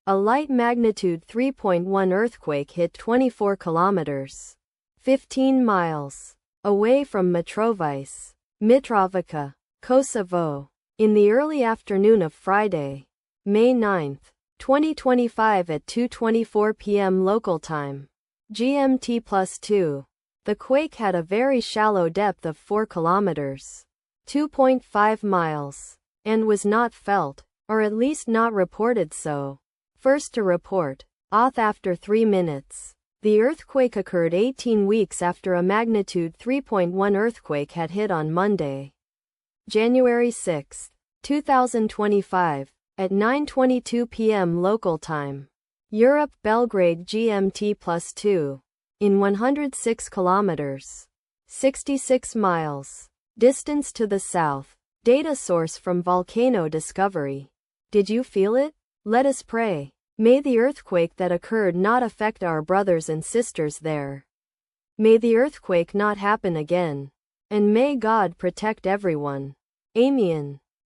A light magnitude 3.1 earthquake hit 24 kilometers, 15 miles, away from Mitrovice, Mitrovica, Kosovo, in the early afternoon of Friday, May 9, 2025 at 2:24 p.m. local time, GMT+2. The quake had a very shallow depth of 4 kilometers, 2.5 miles, and was not felt, or at least not reported so. First to report, AUTH after 3 minutes. The earthquake occurred 18 weeks after a magnitude 3.1 earthquake had hit on Monday, January 6, 2025, at 9:22 p.m. local time. Europe, Belgrade GMT+2. In 106 kilometers, 66 miles, distance to the south. Data source from Volcano Discovery. Did you feel it? Let us pray. May the earthquake that occurred not affect our brothers and sisters there. May the earthquake not happen again. And may God protect everyone. Amen.